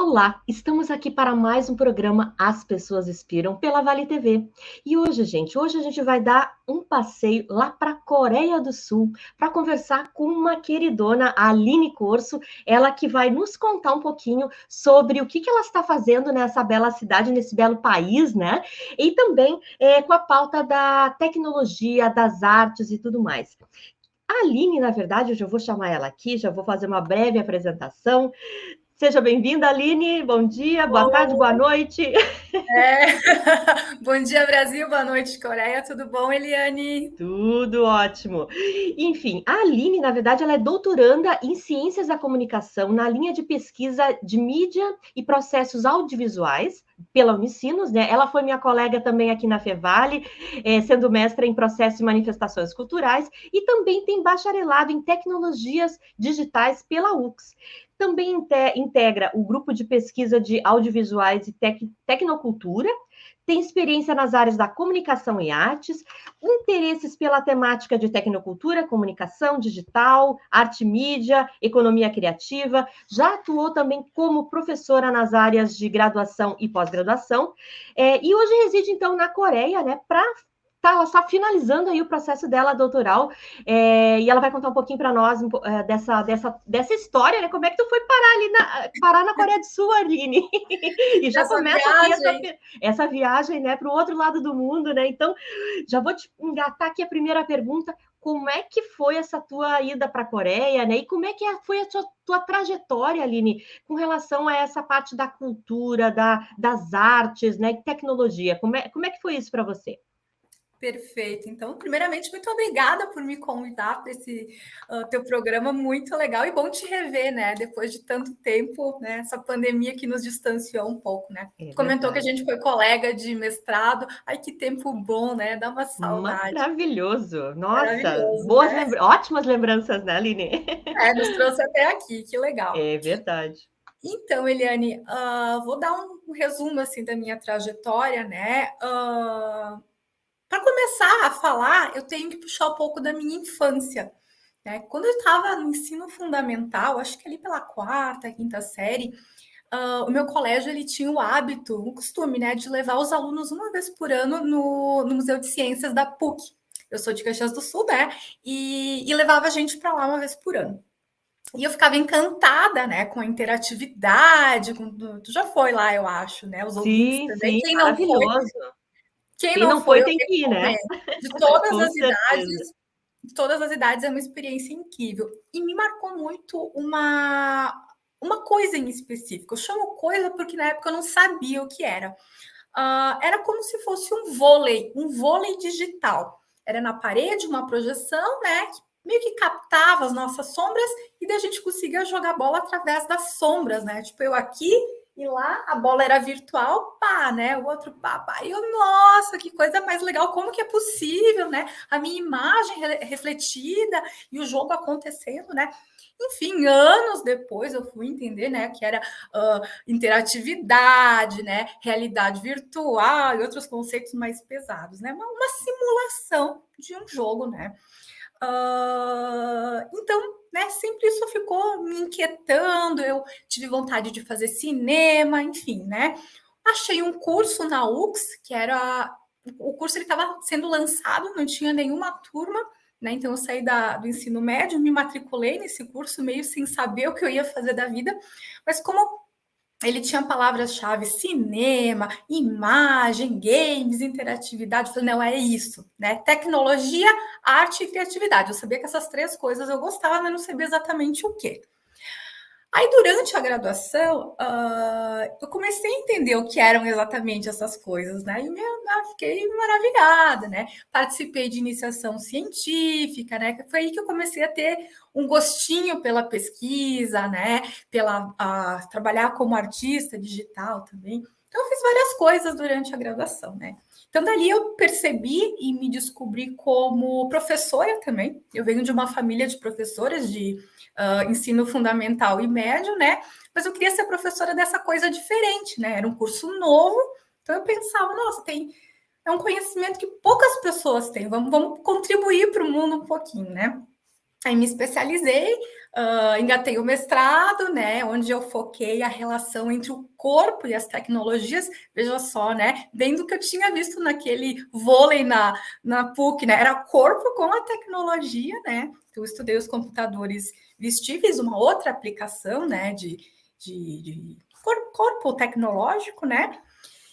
Olá, estamos aqui para mais um programa As Pessoas Inspiram pela Vale TV. E hoje a gente vai dar um passeio lá para a Coreia do Sul para conversar com uma queridona, a Aline Corso, ela que vai nos contar um pouquinho sobre o que ela está fazendo nessa bela cidade, nesse belo país, né? E também com a pauta da tecnologia, das artes e tudo mais. A Aline, na verdade, eu já vou chamar ela aqui, já vou fazer uma breve apresentação. Seja bem-vinda, Aline. Bom dia, boa tarde, boa noite. Bom dia, Brasil. Boa noite, Coreia. Tudo bom, Eliane? Tudo ótimo. Enfim, a Aline, na verdade, ela é doutoranda em Ciências da Comunicação na linha de pesquisa de mídia e processos audiovisuais pela Unicinos, né? Ela foi minha colega também aqui na Fevale, sendo mestra em processos e manifestações culturais, e também tem bacharelado em tecnologias digitais pela UX. Também integra o grupo de pesquisa de audiovisuais e tecnocultura, tem experiência nas áreas da comunicação e artes, interesses pela temática de tecnocultura, comunicação digital, arte mídia, economia criativa, já atuou também como professora nas áreas de graduação e pós-graduação, e hoje reside, então, na Coreia, né, ela está finalizando aí o processo dela doutoral, e ela vai contar um pouquinho para nós dessa história, né? Como é que tu foi parar na Coreia do Sul, Aline? E já Essa começa aqui viagem. essa viagem, né, para o outro lado do mundo, né? Então, já vou te engatar aqui a primeira pergunta. Como é que foi essa tua ida para a Coreia, né? E como é que foi a tua trajetória, Aline, com relação a essa parte da cultura, das artes, né? E tecnologia? Como é que foi isso para você? Perfeito. Então, primeiramente, muito obrigada por me convidar para esse teu programa muito legal e bom te rever, né? Depois de tanto tempo, né? Essa pandemia que nos distanciou um pouco, né? É Comentou que a verdade. gente foi colega de mestrado. Ai, que tempo bom, né? Dá uma saudade. Maravilhoso. Nossa, Maravilhoso, né? ótimas lembranças, né, Aline? Nos trouxe até aqui, que legal. É verdade. Então, Eliane, vou dar um resumo assim da minha trajetória, né? Para começar a falar, eu tenho que puxar um pouco da minha infância. Né? Quando eu estava no ensino fundamental, acho que ali pela quarta, quinta série, o meu colégio ele tinha o hábito, o costume, né, de levar os alunos uma vez por ano no Museu de Ciências da PUC. Eu sou de Caxias do Sul, né? E levava a gente para lá uma vez por ano. E eu ficava encantada, né, com a interatividade. Tu já foi lá, eu acho, né? Os ouvintes Sim, também. sim, maravilhoso. Quem Quem não não foi, foi eu tem que ir, né? recomendo. De todas Com as certeza. idades, de todas as idades é uma experiência incrível. E me marcou muito uma coisa em específico. Eu chamo coisa porque na época eu não sabia o que era. Era como se fosse um vôlei digital. Era na parede, uma projeção, né? Que meio que captava as nossas sombras e daí a gente conseguia jogar bola através das sombras, né? Tipo, eu aqui e lá a bola era virtual, pá, né? O outro pá, pá. E eu, nossa, que coisa mais legal, como que é possível, né? A minha imagem refletida e o jogo acontecendo, né? Enfim, anos depois eu fui entender, né, que era interatividade, né, realidade virtual e outros conceitos mais pesados, né? Uma simulação de um jogo, né? Então, né, sempre isso ficou me inquietando. Eu tive vontade de fazer cinema, enfim, né? Achei um curso na UX, que era o curso ele estava sendo lançado, não tinha nenhuma turma, né? Então eu saí do ensino médio, me matriculei nesse curso meio sem saber o que eu ia fazer da vida, mas como ele tinha palavras-chave cinema, imagem, games, interatividade. Eu falei, não, é isso, né? Tecnologia, arte e criatividade. Eu sabia que essas três coisas eu gostava, mas não sabia exatamente o quê. Aí, durante a graduação, eu comecei a entender o que eram exatamente essas coisas, né? E fiquei maravilhada, né? Participei de iniciação científica, né? Foi aí que eu comecei a ter um gostinho pela pesquisa, né? Trabalhar como artista digital também. Então, eu fiz várias coisas durante a graduação, né? Então, dali eu percebi e me descobri como professora também. Eu venho de uma família de professoras de ensino fundamental e médio, né? Mas eu queria ser professora dessa coisa diferente, né? Era um curso novo, então eu pensava, nossa, é um conhecimento que poucas pessoas têm, vamos contribuir para o mundo um pouquinho, né? Aí me especializei, engatei o mestrado, né, onde eu foquei a relação entre o corpo e as tecnologias. Veja só, né, bem do que eu tinha visto naquele vôlei na PUC, né, era corpo com a tecnologia, né. Eu estudei os computadores vestíveis, uma outra aplicação, né, de corpo tecnológico, né,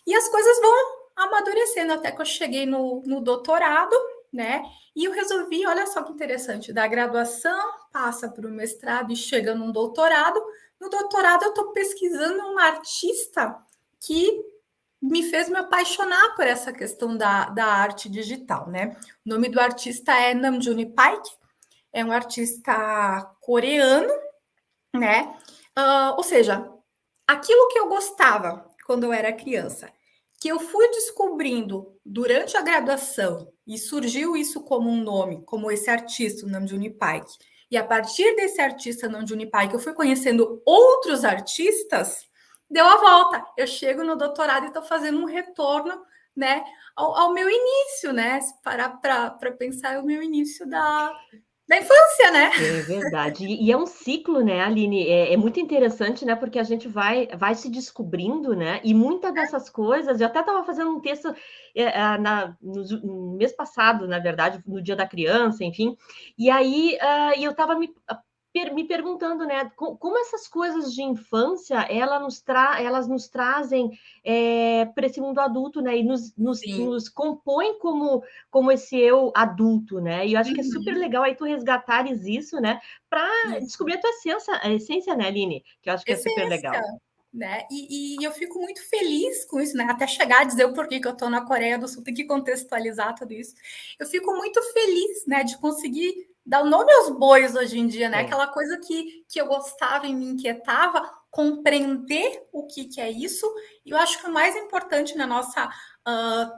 e as coisas vão amadurecendo até que eu cheguei no doutorado, né? E eu resolvi, olha só que interessante, da graduação passa para o mestrado e chega num doutorado. No doutorado eu estou pesquisando um artista que me fez me apaixonar por essa questão da arte digital, né? O nome do artista é Namjoon Paik, é um artista coreano, né? Ou seja, aquilo que eu gostava quando eu era criança, que eu fui descobrindo durante a graduação, e surgiu isso como um nome, como esse artista, o Namjoon Paik, e a partir desse artista Namjoon Paik, eu fui conhecendo outros artistas, deu a volta. Eu chego no doutorado e estou fazendo um retorno, né, ao meu início, né? Se parar para pensar, é o meu início da infância, né? É verdade. E é um ciclo, né, Aline? É muito interessante, né? Porque a gente vai se descobrindo, né? E muitas dessas coisas, eu até estava fazendo um texto no mês passado, na verdade, no Dia da Criança, enfim. E aí eu estava me perguntando, né, como essas coisas de infância, elas nos trazem para esse mundo adulto, né? E nos compõem como esse eu adulto, né? E eu acho que é super legal aí tu resgatares isso, né? Para descobrir a essência, né, Aline? Que eu acho que é super Essência, legal. né? E eu fico muito feliz com isso, né? Até chegar a dizer o porquê que eu estou na Coreia do Sul, tem que contextualizar tudo isso. Eu fico muito feliz, né, de conseguir dar o nome aos bois hoje em dia, né? Aquela coisa que eu gostava e me inquietava, compreender o que é isso. E eu acho que o mais importante na nossa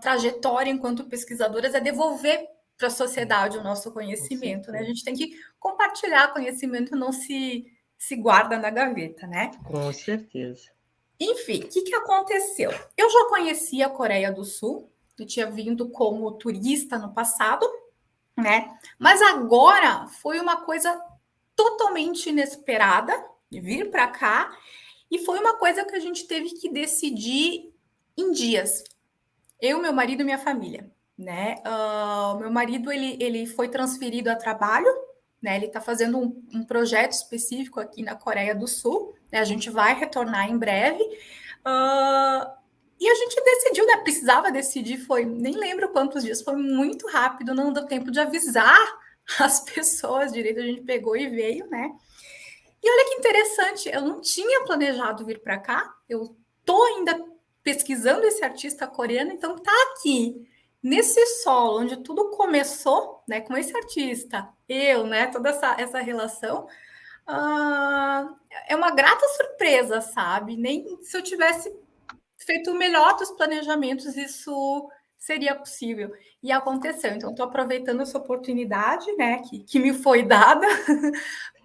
trajetória enquanto pesquisadoras é devolver para a sociedade o nosso conhecimento, né? A gente tem que compartilhar conhecimento, não se guarda na gaveta, né? Com certeza. Enfim, o que aconteceu? Eu já conhecia a Coreia do Sul, eu tinha vindo como turista no passado, né? Mas agora foi uma coisa totalmente inesperada vir para cá e foi uma coisa que a gente teve que decidir em dias. Eu, meu marido e minha família, né? Meu marido ele foi transferido a trabalho, né? Ele está fazendo um projeto específico aqui na Coreia do Sul. Né? A gente vai retornar em breve. E a gente decidiu, né? Precisava decidir, nem lembro quantos dias, foi muito rápido, não deu tempo de avisar as pessoas direito, a gente pegou e veio, né? E olha que interessante, eu não tinha planejado vir para cá, eu tô ainda pesquisando esse artista coreano, então tá aqui, nesse solo, onde tudo começou, né, com esse artista, eu, né, toda essa relação, é uma grata surpresa, sabe? Nem se eu tivesse feito o melhor dos planejamentos, isso seria possível. E aconteceu. Então, estou aproveitando essa oportunidade, né, que me foi dada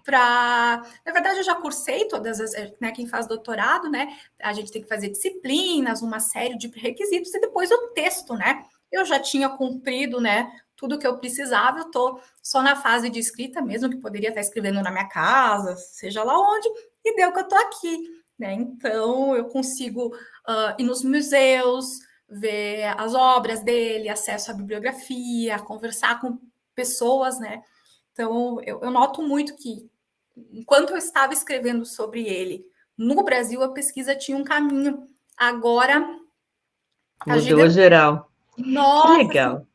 para. Na verdade, eu já cursei todas as. Né, quem faz doutorado, né? A gente tem que fazer disciplinas, uma série de requisitos, e depois o texto, né? Eu já tinha cumprido, né? Tudo que eu precisava, eu estou só na fase de escrita mesmo, que poderia estar escrevendo na minha casa, seja lá onde, e deu que eu estou aqui. Né? Então, eu consigo ir nos museus, ver as obras dele, acesso à bibliografia, conversar com pessoas, né? Então, eu noto muito que, enquanto eu estava escrevendo sobre ele no Brasil, a pesquisa tinha um caminho. Agora, a Mudou Giga... geral. Que Nossa, assim, legal.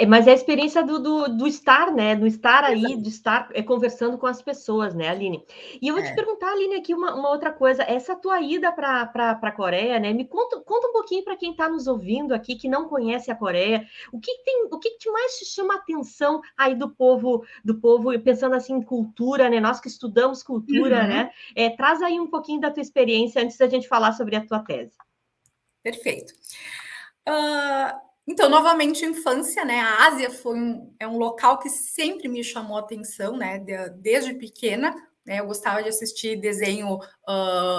Mas é a experiência do estar, né? Do estar aí, exato. de estar conversando com as pessoas, né, Aline? E eu vou te perguntar, Aline, aqui uma outra coisa. Essa tua ida para a Coreia, né? Me conta um pouquinho para quem está nos ouvindo aqui, que não conhece a Coreia. O que mais te chama a atenção aí do povo, pensando assim em cultura, né? Nós que estudamos cultura, né? Traz aí um pouquinho da tua experiência antes da gente falar sobre a tua tese. Perfeito. Então, novamente, infância, né? A Ásia é um local que sempre me chamou a atenção, né? Desde pequena, né? Eu gostava de assistir desenho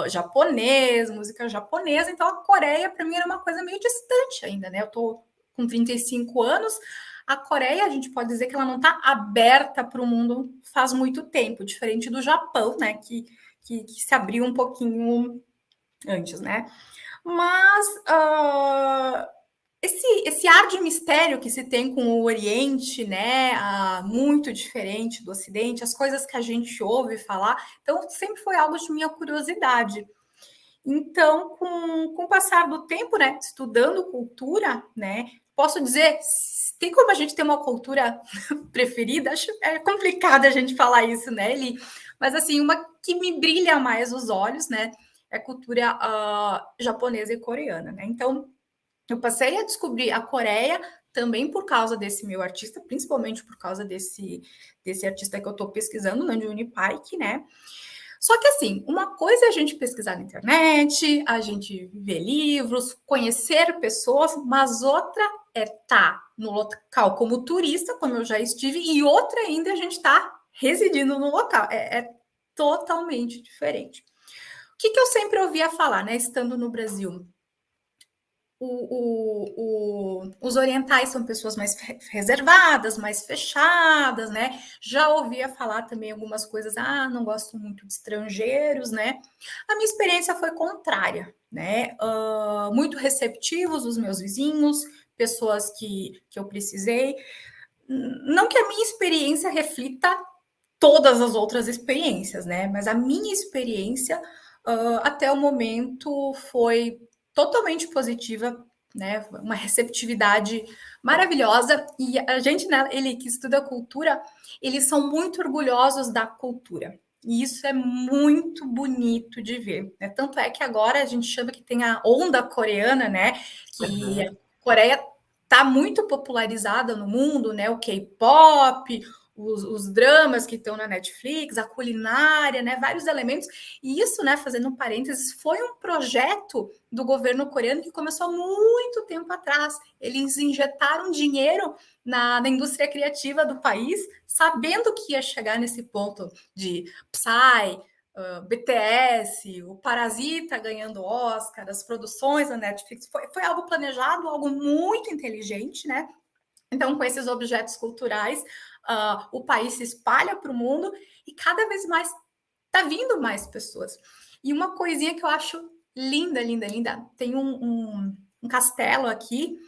japonês, música japonesa, então a Coreia, para mim, era uma coisa meio distante ainda, né? Eu tô com 35 anos, a Coreia, a gente pode dizer que ela não está aberta para o mundo faz muito tempo, diferente do Japão, né, que se abriu um pouquinho antes, né? Mas esse ar de mistério que se tem com o Oriente, né, muito diferente do Ocidente, as coisas que a gente ouve falar, então sempre foi algo de minha curiosidade. Então, com o passar do tempo, né, estudando cultura, né, posso dizer, tem como a gente ter uma cultura preferida? Acho é complicado a gente falar isso, né, Eli? Mas, assim, uma que me brilha mais os olhos, né, é a cultura japonesa e coreana, né? Então, eu passei a descobrir a Coreia também por causa desse meu artista, principalmente por causa desse artista que eu estou pesquisando, Nam June Paik, né? Só que, assim, uma coisa é a gente pesquisar na internet, a gente ver livros, conhecer pessoas, mas outra é estar no local como turista, como eu já estive, e outra ainda é a gente estar residindo no local. É totalmente diferente. O que eu sempre ouvia falar, né, estando no Brasil? Os orientais são pessoas mais reservadas, mais fechadas, né? Já ouvia falar também algumas coisas, não gosto muito de estrangeiros, né? A minha experiência foi contrária, né? Muito receptivos os meus vizinhos, pessoas que eu precisei. Não que a minha experiência reflita todas as outras experiências, né? Mas a minha experiência até o momento foi totalmente positiva, né? Uma receptividade maravilhosa. E a gente, né, ele que estuda cultura, eles são muito orgulhosos da cultura. E isso é muito bonito de ver, né? Tanto é que agora a gente chama que tem a onda coreana, né? Que a Coreia está muito popularizada no mundo, né? O K-pop, os dramas que estão na Netflix, a culinária, né, vários elementos. E isso, né, fazendo um parênteses, foi um projeto do governo coreano que começou há muito tempo atrás. Eles injetaram dinheiro na indústria criativa do país, sabendo que ia chegar nesse ponto de Psy, BTS, o Parasita ganhando Oscar, as produções da Netflix. Foi algo planejado, algo muito inteligente, né? Então, com esses objetos culturais, o país se espalha para o mundo e cada vez mais está vindo mais pessoas. E uma coisinha que eu acho linda, linda, linda, tem um castelo aqui.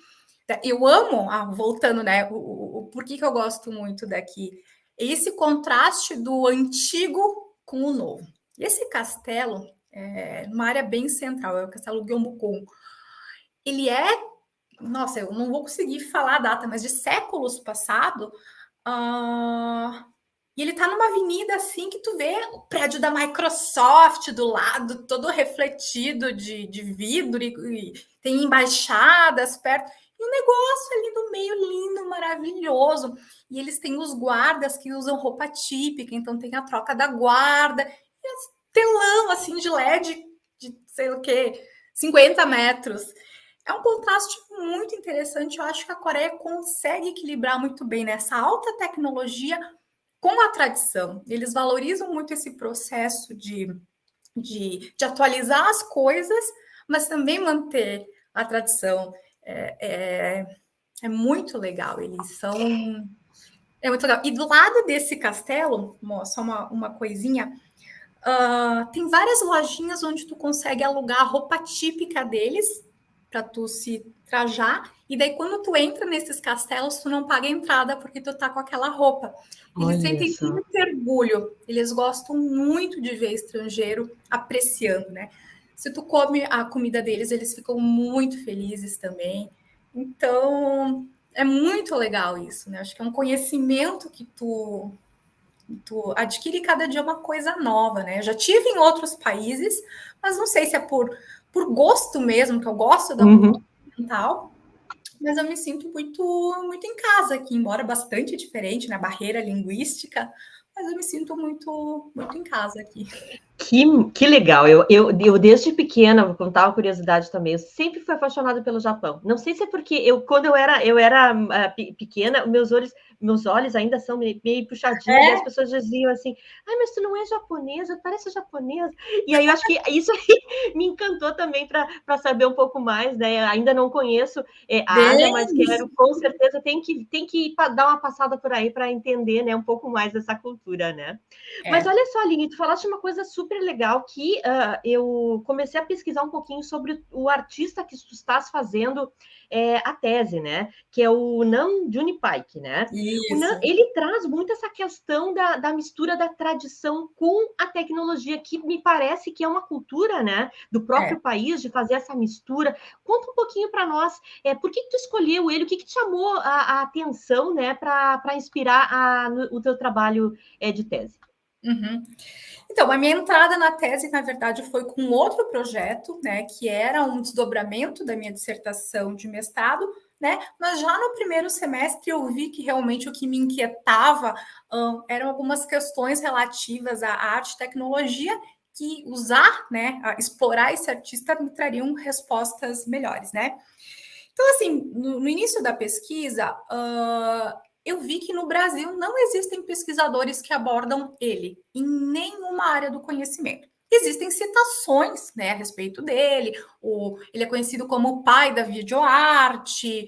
Eu amo, voltando, né? Por que eu gosto muito daqui? Esse contraste do antigo com o novo. Esse castelo é numa área bem central, é o Castelo Gyeongbokgung. Ele é, nossa, eu não vou conseguir falar a data, mas de séculos passado. E ele tá numa avenida assim que tu vê o prédio da Microsoft do lado, todo refletido de vidro, e tem embaixadas perto. E um negócio ali no meio lindo, maravilhoso. E eles têm os guardas que usam roupa típica, então tem a troca da guarda. E telão assim de LED de sei o quê, 50 metros. É um contraste muito interessante. Eu acho que a Coreia consegue equilibrar muito bem nessa alta tecnologia com a tradição. Eles valorizam muito esse processo de atualizar as coisas, mas também manter a tradição. É muito legal. Eles são... É muito legal. E do lado desse castelo, só uma coisinha, tem várias lojinhas onde tu consegue alugar a roupa típica deles para tu se trajar, e daí quando tu entra nesses castelos, tu não paga entrada porque tu tá com aquela roupa. Eles sentem muito orgulho, eles gostam muito de ver estrangeiro apreciando, né? Se tu come a comida deles, eles ficam muito felizes também. Então, é muito legal isso, né? Acho que é um conhecimento que tu adquire cada dia uma coisa nova, né? Eu já tive em outros países, mas não sei se é por gosto mesmo, que eu gosto da cultura oriental, mas eu me sinto muito, muito em casa aqui, embora bastante diferente na barreira linguística, mas eu me sinto muito, muito em casa aqui. Que legal! Eu desde pequena, vou contar uma curiosidade também, eu sempre fui apaixonada pelo Japão. Não sei se é porque quando eu era pequena, meus olhos ainda são meio puxadinhos, e as pessoas diziam assim: ai, mas tu não é japonesa, parece japonesa. E aí eu acho que isso aí me encantou também para saber um pouco mais, né? Ainda não conheço a Ásia, mas quero, com certeza, tem que dar uma passada por aí para entender, né, um pouco mais dessa cultura, né? Mas olha só, Aline, tu falaste uma coisa super legal que eu comecei a pesquisar um pouquinho sobre o artista que tu estás fazendo a tese, né? Que é o Nam June Paik, né? O Nam, Isso. ele traz muito essa questão da mistura da tradição com a tecnologia, que me parece que é uma cultura, né? Do próprio país, de fazer essa mistura. Conta um pouquinho para nós, por que tu escolheu ele, o que te chamou a atenção, né? Para inspirar o teu trabalho de tese. Uhum. Então, a minha entrada na tese, na verdade, foi com outro projeto, né, que era um desdobramento da minha dissertação de mestrado, né, mas já no primeiro semestre eu vi que realmente o que me inquietava eram algumas questões relativas à arte e tecnologia, que usar, né, explorar esse artista me trariam respostas melhores, né. Então, assim, no início da pesquisa, eu vi que no Brasil não existem pesquisadores que abordam ele em nenhuma área do conhecimento. Existem citações, né, a respeito dele. Ele é conhecido como o pai da videoarte.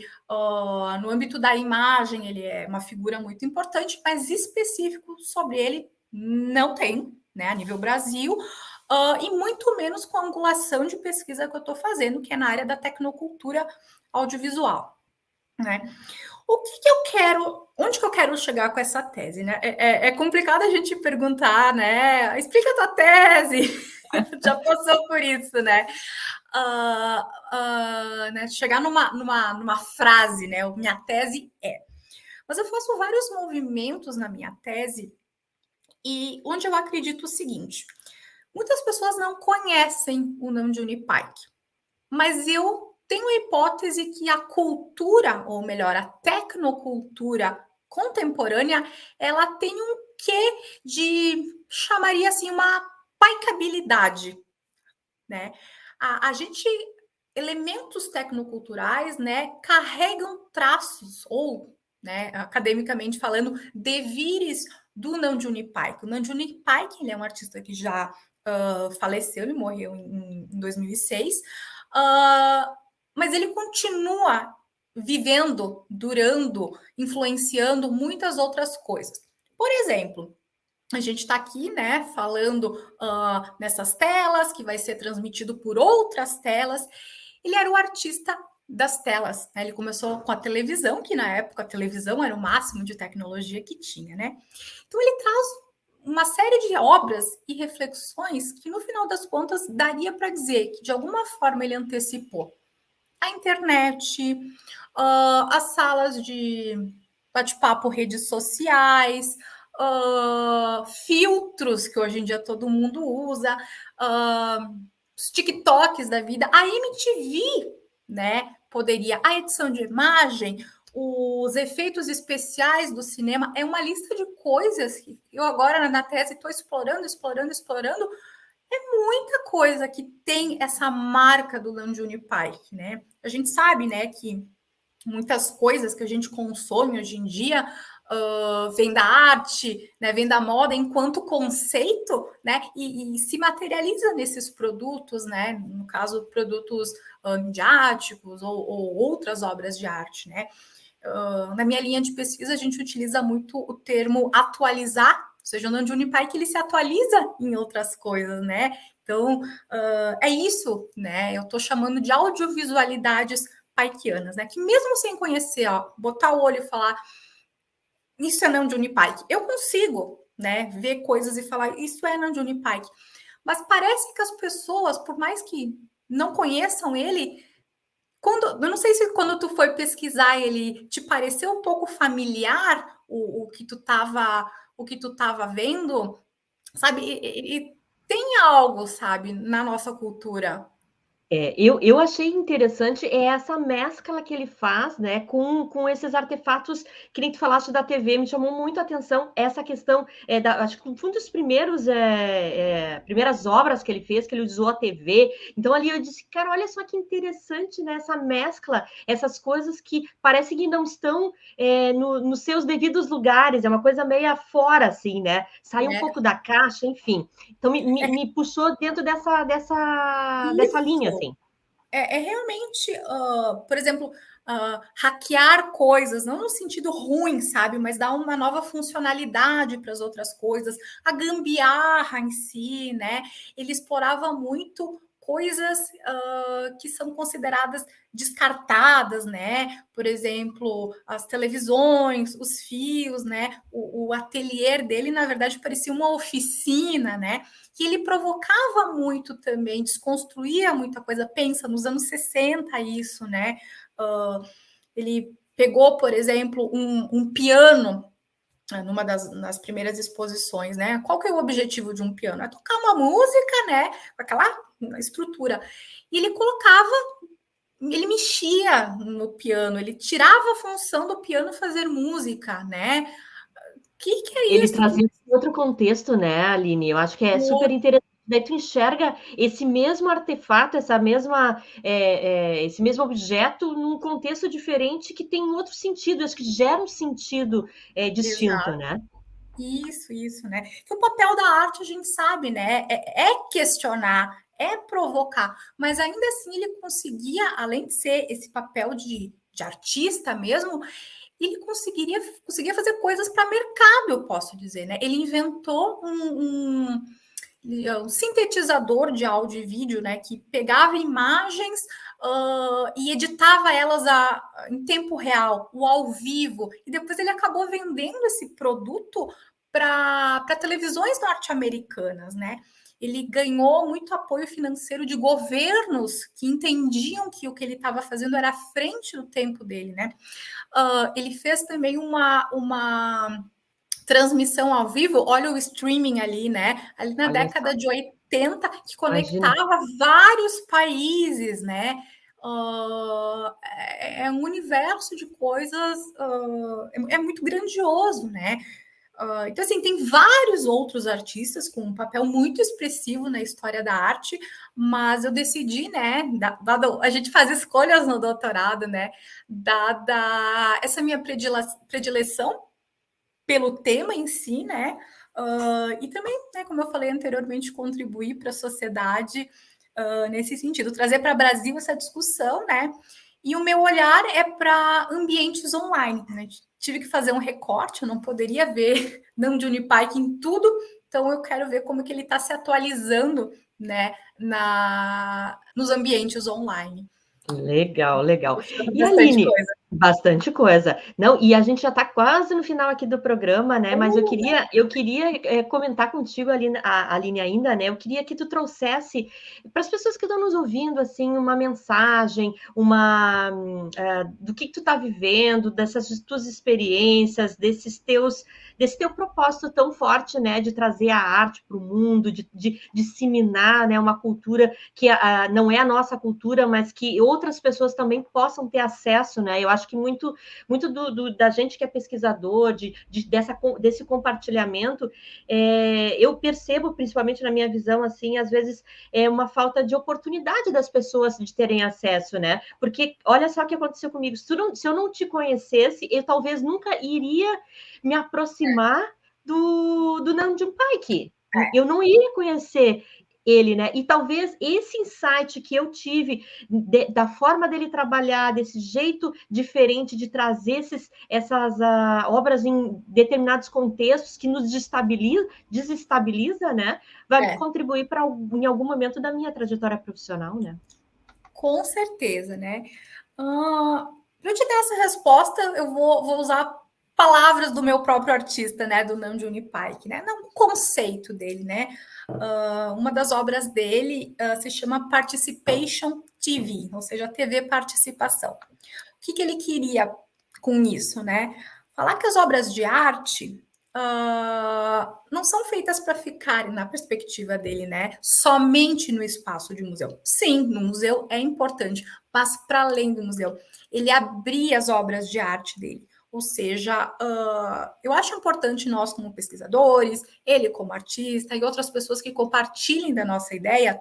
No âmbito da imagem, ele é uma figura muito importante, mas específico sobre ele não tem, né, a nível Brasil. E muito menos com a angulação de pesquisa que eu estou fazendo, que é na área da tecnocultura audiovisual, né? O que eu quero, onde que eu quero chegar com essa tese, né? É complicado a gente perguntar, né? Explica a tua tese. Já passou por isso, né? Né? Chegar numa frase, né? Minha tese é. Mas eu faço vários movimentos na minha tese e onde eu acredito o seguinte: muitas pessoas não conhecem o Namjoon Paik, mas eu tenho a hipótese que a cultura, ou melhor, a tecnocultura contemporânea, ela tem um quê de, chamaria assim, uma paicabilidade, né? A gente, elementos tecnoculturais, né, carregam traços, ou, né, academicamente falando, devires do Namjoon Paik. O Namjoon Paik, ele é um artista que já faleceu, ele morreu em 2006, mas ele continua vivendo, durando, influenciando muitas outras coisas. Por exemplo, a gente está aqui, né, falando nessas telas, que vai ser transmitido por outras telas. Ele era o artista das telas, né? Ele começou com a televisão, que na época a televisão era o máximo de tecnologia que tinha, né? Então ele traz uma série de obras e reflexões que, no final das contas, daria para dizer que, de alguma forma, ele antecipou a internet, as salas de bate-papo, redes sociais, filtros que hoje em dia todo mundo usa, os TikToks da vida, a MTV, né? Poderia, a edição de imagem, os efeitos especiais do cinema, é uma lista de coisas que eu agora na tese estou explorando, muita coisa que tem essa marca do Namjoon Paik, né? A gente sabe, né, que muitas coisas que a gente consome hoje em dia vem da arte, né, vem da moda enquanto conceito, né, e se materializa nesses produtos, né, no caso, produtos midiáticos ou outras obras de arte, né. Na minha linha de pesquisa, a gente utiliza muito o termo atualizar, ou seja, o Namjoon Paik ele se atualiza em outras coisas, né? Então, é isso, né? Eu estou chamando de audiovisualidades paikianas, né? Que mesmo sem conhecer, ó, botar o olho e falar isso é Namjoon Paik, eu consigo, né, ver coisas e falar isso é Namjoon Paik. Mas parece que as pessoas, por mais que não conheçam ele, eu não sei se quando tu foi pesquisar ele te pareceu um pouco familiar o que tu estava vendo, sabe? E tem algo, sabe, na nossa cultura. Eu achei interessante essa mescla que ele faz, né, com esses artefatos que nem tu falaste da TV, me chamou muito a atenção essa questão, acho que foi um dos primeiras obras que ele fez, que ele usou a TV, então ali eu disse, cara, olha só que interessante, né, essa mescla, essas coisas que parece que não estão nos seus devidos lugares, é uma coisa meio fora, assim, né, sai um pouco da caixa, enfim, então me puxou dentro dessa linha, Isso. assim. É realmente, por exemplo, hackear coisas, não no sentido ruim, sabe? Mas dar uma nova funcionalidade para as outras coisas, a gambiarra em si, né? Ele explorava muito coisas que são consideradas descartadas, né? Por exemplo, as televisões, os fios, né? O ateliê dele, na verdade, parecia uma oficina, né? Que ele provocava muito também, desconstruía muita coisa. Pensa, nos anos 60 isso, né? Ele pegou, por exemplo, um piano numa nas primeiras exposições, né? Qual que é o objetivo de um piano? É tocar uma música, né? Com aquela estrutura. E ele colocava, ele mexia no piano, ele tirava a função do piano fazer música, né? O que é Ele isso? trazia outro contexto, né, Aline? Eu acho que é super interessante. Daí tu enxerga esse mesmo artefato, esse mesmo objeto num contexto diferente que tem outro sentido, acho que gera um sentido distinto, Exato. né? Isso, né? Que o papel da arte, a gente sabe, né? É questionar, é provocar, mas ainda assim ele conseguia, além de ser esse papel de artista mesmo, ele conseguia fazer coisas para mercado, eu posso dizer, né? Ele inventou um sintetizador de áudio e vídeo, né, que pegava imagens e editava elas em tempo real, o ao vivo, e depois ele acabou vendendo esse produto para televisões norte-americanas, né? Ele ganhou muito apoio financeiro de governos que entendiam que o que ele estava fazendo era à frente do tempo dele, né? Ele fez também uma transmissão ao vivo, olha o streaming ali, né? Ali na Olha só, década de 80, que imagina. conectava vários países, né? É um universo de coisas, é muito grandioso, né? Então, assim, tem vários outros artistas com um papel muito expressivo na história da arte, mas eu decidi, né, dado a gente faz escolhas no doutorado, né, dada essa minha predileção pelo tema em si, né? E também, né, como eu falei anteriormente, contribuir para a sociedade nesse sentido, trazer para o Brasil essa discussão, né? E o meu olhar é para ambientes online, né? Tive que fazer um recorte, eu não poderia ver Namjoon Paik em tudo, então eu quero ver como que ele está se atualizando, né, nos ambientes online. Legal, legal. E Bastante Aline, coisa. bastante coisa. Não, e a gente já está quase no final aqui do programa, né? Mas eu queria comentar contigo, Aline, ainda, né? Eu queria que tu trouxesse para as pessoas que estão nos ouvindo, assim, uma mensagem, do que tu está vivendo, dessas tuas experiências, desse teu propósito tão forte, né? De trazer a arte para o mundo, de disseminar, né? Uma cultura que não é a nossa cultura, mas que outras pessoas também possam ter acesso, né? Eu acho que muito da gente que é pesquisador, desse compartilhamento, eu percebo, principalmente na minha visão, assim, às vezes é uma falta de oportunidade das pessoas de terem acesso, né? Porque olha só o que aconteceu comigo. Se eu não te conhecesse, eu talvez nunca iria me aproximar do Namjoon Paik. Eu não iria conhecer ele, né? E talvez esse insight que eu tive da forma dele trabalhar, desse jeito diferente de trazer essas obras em determinados contextos que nos desestabiliza, né? Vai contribuir para em algum momento da minha trajetória profissional, né? Com certeza, né? Para eu te dar essa resposta, eu vou usar palavras do meu próprio artista, né, do Namjoon Paik, né? Não, o conceito dele, né? Uma das obras dele se chama Participation TV, ou seja, TV participação. O que ele queria com isso, né? Falar que as obras de arte não são feitas para ficarem, na perspectiva dele, né, somente no espaço de museu. Sim, no museu é importante, mas para além do museu, ele abrir as obras de arte dele. Ou seja, eu acho importante nós, como pesquisadores, ele como artista e outras pessoas que compartilhem da nossa ideia,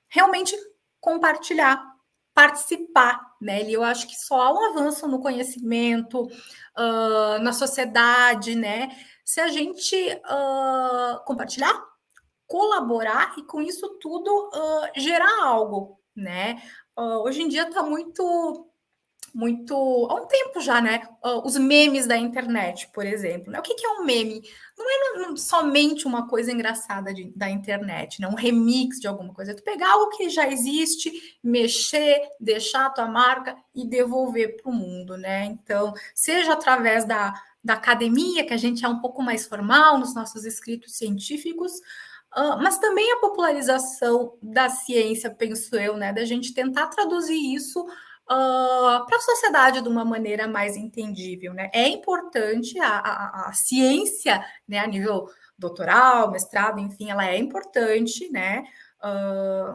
realmente compartilhar, participar, né? E eu acho que só há um avanço no conhecimento, na sociedade, né? Se a gente compartilhar, colaborar e com isso tudo gerar algo, né? Hoje em dia está muito há um tempo já, né? Os memes da internet, por exemplo. Né? O que é um meme? Não é somente uma coisa engraçada da internet, né? Um remix de alguma coisa. É tu pegar algo que já existe, mexer, deixar a tua marca e devolver para o mundo, né? Então, seja através da academia, que a gente é um pouco mais formal nos nossos escritos científicos, mas também a popularização da ciência, penso eu, né? Da gente tentar traduzir isso para a sociedade de uma maneira mais entendível, né? É importante a ciência, né, a nível doutoral, mestrado, enfim, ela é importante, né?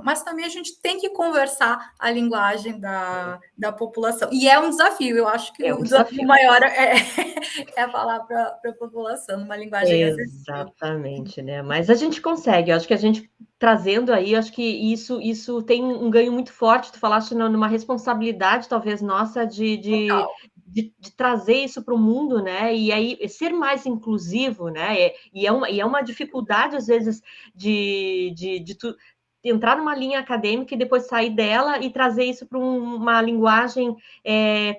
Mas também a gente tem que conversar a linguagem da população. E é um desafio, eu acho que É o um desafio desafio. maior é falar para a população numa linguagem acessível. Exatamente, né? Mas a gente consegue, eu acho que a gente trazendo aí, acho que isso tem um ganho muito forte. Tu falaste numa responsabilidade, talvez, nossa, de trazer isso para o mundo, né? E aí ser mais inclusivo, né? E é uma dificuldade, às vezes, de tu entrar numa linha acadêmica e depois sair dela e trazer isso para uma linguagem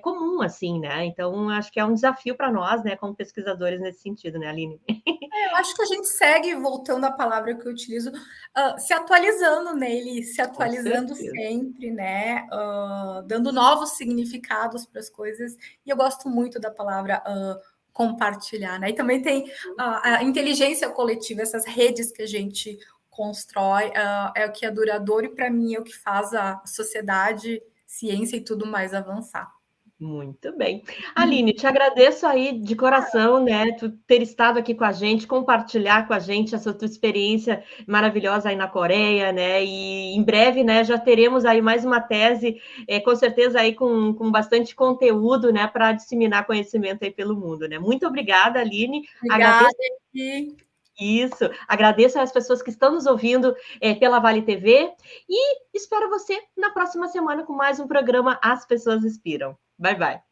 comum, assim, né? Então, acho que é um desafio para nós, né, como pesquisadores nesse sentido, né, Aline? Eu acho que a gente segue, voltando à palavra que eu utilizo, se atualizando nele, se Com atualizando certeza. sempre, né? Dando novos significados para as coisas. E eu gosto muito da palavra compartilhar, né? E também tem a inteligência coletiva, essas redes que a gente constrói, é o que é duradouro e, para mim, é o que faz a sociedade, ciência e tudo mais avançar. Muito bem. Aline, te agradeço aí de coração, né, tu ter estado aqui com a gente, compartilhar com a gente essa tua experiência maravilhosa aí na Coreia, né, e em breve, né, já teremos aí mais uma tese, com certeza aí com bastante conteúdo, né, para disseminar conhecimento aí pelo mundo, né. Muito obrigada, Aline. Obrigada. Agradeço isso, agradeço às pessoas que estão nos ouvindo pela Vale TV e espero você na próxima semana com mais um programa As Pessoas Inspiram. Bye, bye.